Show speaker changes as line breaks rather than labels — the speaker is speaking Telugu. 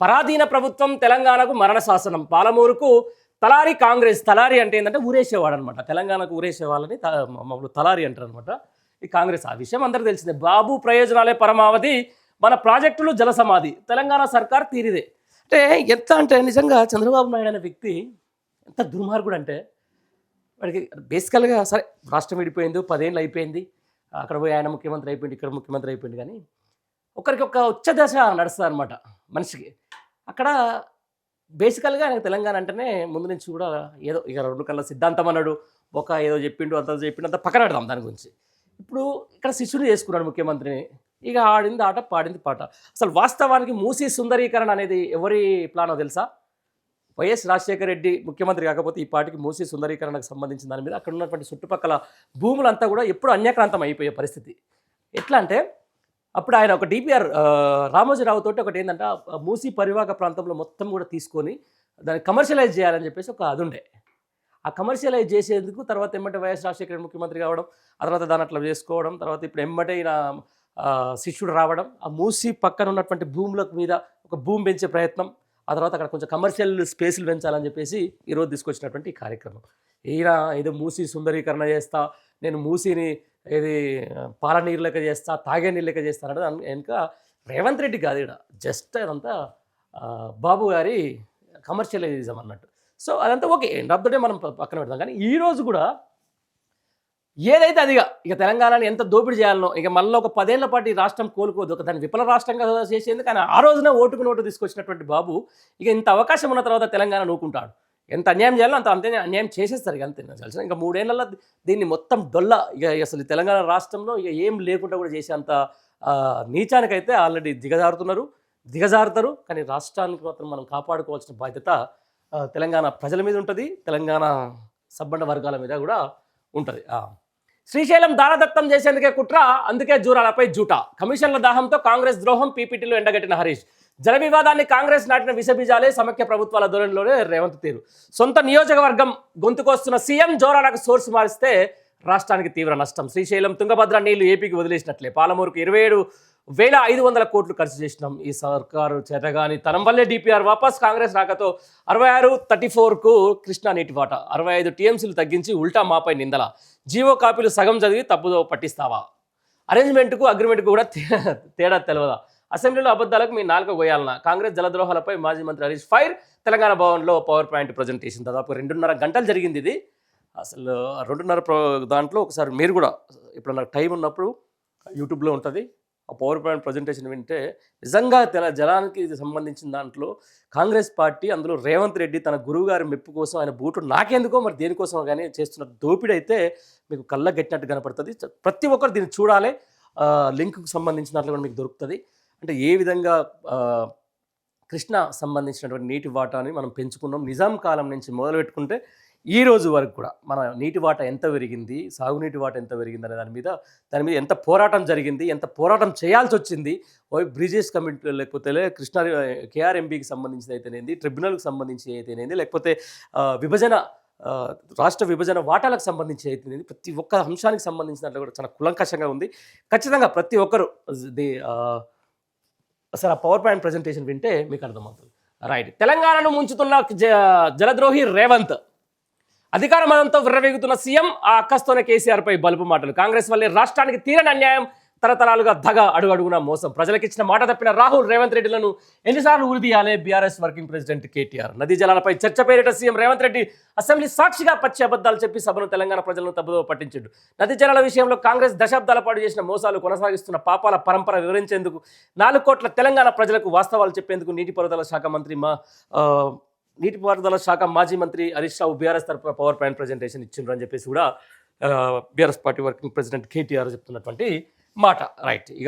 పరాధీన ప్రభుత్వం తెలంగాణకు మరణ శాసనం. పాలమూరుకు తలారి కాంగ్రెస్. తలారి అంటే ఏంటంటే ఊరేసేవాడు అనమాట. తెలంగాణకు ఊరేసే వాళ్ళని మామూలు తలారి అంటారు అనమాట. ఈ కాంగ్రెస్ ఆ విషయం అందరికీ తెలిసిందే. బాబు ప్రయోజనాలే పరమావధి, మన ప్రాజెక్టులు జలసమాధి, తెలంగాణ సర్కార్ తీరిదే. అంటే నిజంగా చంద్రబాబు నాయుడు అనే వ్యక్తి ఎంత దుర్మార్గుడు అంటే, వాడికి బేసికల్గా సరే రాష్ట్రం విడిపోయింది, 10 ఏళ్ళు అయిపోయింది, అక్కడ పోయి ఆయన ముఖ్యమంత్రి అయిపోయింది, ఇక్కడ ముఖ్యమంత్రి అయిపోయింది, కానీ ఒకరికి ఒక ఉచ్చ దశ నడుస్తుంది అనమాట మనిషికి. అక్కడ బేసికల్గా ఆయనకు తెలంగాణ అంటేనే ముందు నుంచి కూడా ఏదో ఇక 2 కళ్ళ సిద్ధాంతం అన్నాడు, ఒక ఏదో చెప్పిండు, అంత చెప్పిండు, అంత పక్కన పెడదాం దాని గురించి. ఇప్పుడు ఇక్కడ శిష్యుని చేసుకున్నాడు ముఖ్యమంత్రిని. ఇక ఆడింది ఆట, పాడింది పాట. అసలు వాస్తవానికి మూసీ సుందరీకరణ అనేది ఎవరి ప్లానో తెలుసా? వైఎస్ రాజశేఖర రెడ్డి ముఖ్యమంత్రి కాకపోతే ఈ పార్టీకి మూసీ సుందరీకరణకు సంబంధించిన దాని మీద అక్కడ ఉన్నటువంటి చుట్టుపక్కల భూములంతా కూడా ఎప్పుడు అన్యాక్రాంతం అయిపోయే పరిస్థితి. ఎట్లా అంటే అప్పుడు ఆయన ఒక డిపిఆర్ రామోజీరావు తోటి ఒకటి ఏంటంటే మూసీ పరివాహక ప్రాంతంలో మొత్తం కూడా తీసుకొని దాన్ని కమర్షియలైజ్ చేయాలని చెప్పేసి ఒక అది ఉండే. ఆ కమర్షియలైజ్ చేసేందుకు తర్వాత ఎమ్మటే వైఎస్ రాజశేఖర ముఖ్యమంత్రి కావడం, ఆ తర్వాత దాని అట్లా చేసుకోవడం, తర్వాత ఇప్పుడు ఎమ్మటే ఈయన శిష్యుడు రావడం, ఆ మూసీ పక్కన ఉన్నటువంటి భూముల మీద ఒక భూమి పెంచే ప్రయత్నం, ఆ తర్వాత అక్కడ కొంచెం కమర్షియల్ స్పేసులు పెంచాలని చెప్పేసి ఈరోజు తీసుకొచ్చినటువంటి కార్యక్రమం. ఈయన ఏదో మూసీ సుందరీకరణ చేస్తా, నేను మూసీని ఏది పాల నీరు లెక్క చేస్తా, తాగే నీరు లెక్క చేస్తానంటే వెనుక రేవంత్ రెడ్డి కాదు, ఇక్కడ జస్ట్ అదంతా బాబు గారి కమర్షియలైజం అన్నట్టు. సో అదంతా okay, end of the day మనం పక్కన పెడతాం. కానీ ఈరోజు కూడా ఏదైతే అదిగా ఇక తెలంగాణని ఎంత దోపిడీ చేయాలనో, ఇక మళ్ళీ ఒక 10 ఏళ్ల పాటు ఈ రాష్ట్రం కోలుకోదు, ఒక దాన్ని విఫల రాష్ట్రంగా చేసేందుకు కానీ ఆ రోజున ఓటుకు నోటు తీసుకొచ్చినటువంటి బాబు ఇక ఇంత అవకాశం ఉన్న తర్వాత తెలంగాణ నూకుంటాడు. ఎంత అన్యాయం చేయాలో అంతే అన్యాయం చేసేస్తారు. ఇక అంతే తెలిసిన ఇంకా 3 ఏళ్లలో దీన్ని మొత్తం డొల్ల ఇక అసలు తెలంగాణ రాష్ట్రంలో ఇక ఏం లేకుండా కూడా చేసేంత నీచానికైతే ఆల్రెడీ దిగజారుతారు. కానీ రాష్ట్రానికి మాత్రం మనం కాపాడుకోవాల్సిన బాధ్యత తెలంగాణ ప్రజల మీద ఉంటుంది, తెలంగాణ సబ్బండ వర్గాల మీద కూడా ఉంటుంది. శ్రీశైలం దారదత్తం చేసేందుకే కుట్ర, అందుకే జూరాలపై జూటా. కమిషన్ల దాహంతో కాంగ్రెస్ ద్రోహం, పీపీటీలో ఎండగట్టిన హరీష్. జల వివాదాన్ని కాంగ్రెస్ నాటిన విషబీజాలే, సమైక్య ప్రభుత్వాల ధోరణిలోనే రేవంత్ తీరు. సొంత నియోజకవర్గం గొంతుకొస్తున్న సీఎం జోరాలకు సోర్స్ మారిస్తే రాష్ట్రానికి తీవ్ర నష్టం. శ్రీశైలం తుంగభద్ర నీళ్లు ఏపీకి వదిలేసినట్లే. పాలమూరుకు 27,500 కోట్లు ఖర్చు చేసినాం. ఈ సర్కారు చేతగాని తనం వల్లే డిపిఆర్ వాపస్. కాంగ్రెస్ రాకతో 66-34కు కృష్ణా నీటి వాటా. 65 టీఎంసీలు తగ్గించి ఉల్టా మాపై నిందల. జీవో కాపీలు సగం చదివి తప్పుదో పట్టిస్తావా? అరేంజ్మెంట్కు అగ్రిమెంట్కు కూడా తేడా తెలియదా? అసెంబ్లీలో అబద్ధాలకు మీ నాలుక పోయాలన్నా? కాంగ్రెస్ జలద్రోహాలపై మాజీ మంత్రి హరీష్ ఫైర్. తెలంగాణ భవన్లో పవర్ పాయింట్ ప్రజెంటేషన్. దాదాపు 2.5 గంటలు జరిగింది ఇది. అసలు 2.5 దాంట్లో ఒకసారి మీరు కూడా ఇప్పుడు నాకు టైం ఉన్నప్పుడు యూట్యూబ్లో ఉంటుంది, ఆ పవర్ పాయింట్ ప్రజెంటేషన్ వింటే నిజంగా జలానికి సంబంధించిన దాంట్లో కాంగ్రెస్ పార్టీ, అందులో రేవంత్ రెడ్డి తన గురువు గారి మెప్పు కోసం ఆయన బూటు నాకెందుకో మరి దేనికోసం కానీ చేస్తున్న దోపిడీ అయితే మీకు కళ్ళ గట్టినట్టు కనపడుతుంది. ప్రతి ఒక్కరు దీన్ని చూడాలి. లింక్కు సంబంధించిన దాంట్లో కూడా మీకు దొరుకుతుంది. అంటే ఏ విధంగా కృష్ణ సంబంధించినటువంటి నీటి వాటాని మనం పెంచుకున్నాం. నిజాం కాలం నుంచి మొదలు పెట్టుకుంటే ఈ రోజు వరకు కూడా మన నీటి వాటా ఎంత పెరిగింది, సాగునీటి వాటా ఎంత పెరిగింది అనే దాని మీద ఎంత పోరాటం జరిగింది, ఎంత పోరాటం చేయాల్సి వచ్చింది. బ్రిజెస్ కమిటీ లేకపోతే కృష్ణా కేఆర్ఎంబీకి సంబంధించి అయితేనేది, ట్రిబ్యునల్కి సంబంధించి అయితేనేది, లేకపోతే రాష్ట్ర విభజన వాటాలకు సంబంధించి అయితేనేది, ప్రతి ఒక్క అంశానికి సంబంధించినట్లు కూడా చాలా కులంకషంగా ఉంది. ఖచ్చితంగా ప్రతి ఒక్కరు అసలు ఆ పవర్ పాయింట్ ప్రజెంటేషన్ వింటే మీకు అర్థమవుతుంది. రైట్. తెలంగాణను ముంచుతున్న జలద్రోహి రేవంత్. అధికార మదంతో విర్రవీగుతున్న సీఎం, ఆ అక్కస్తోనే కేసీఆర్పై బలుపు మాటలు. కాంగ్రెస్ వల్లే రాష్ట్రానికి తీరని అన్యాయం, తరతరాలుగా దగ, అడుగడుగున మోసం. ప్రజలకిచ్చిన మాట తప్పిన రాహుల్ రేవంత్ రెడ్డిలను ఎన్నిసార్లు ఉరిదీయాలే? BRS working president KTR. నదీ జలాలపై చర్చ పేరిట సీఎం రేవంత్ రెడ్డి అసెంబ్లీ సాక్షిగా పచ్చి అబద్ధాలు చెప్పి సభను తెలంగాణ ప్రజలను తప్పుదో పట్టించాడు. నదీ జలాల విషయంలో కాంగ్రెస్ దశాబ్దాల పాటు చేసిన మోసాలు, కొనసాగిస్తున్న పాపాల పరంపర వివరించేందుకు, 4 కోట్ల తెలంగాణ ప్రజలకు వాస్తవాలు చెప్పేందుకు నీటిపారుదల శాఖ మాజీ మంత్రి హరీష్ రావు బీఆర్ఎస్ తరఫున పవర్ పాయింట్ ప్రజెంటేషన్ ఇచ్చిండ్రు అని చెప్పేసి కూడా BRS party working president KTR చెప్తున్నటువంటి మాట. రైట్.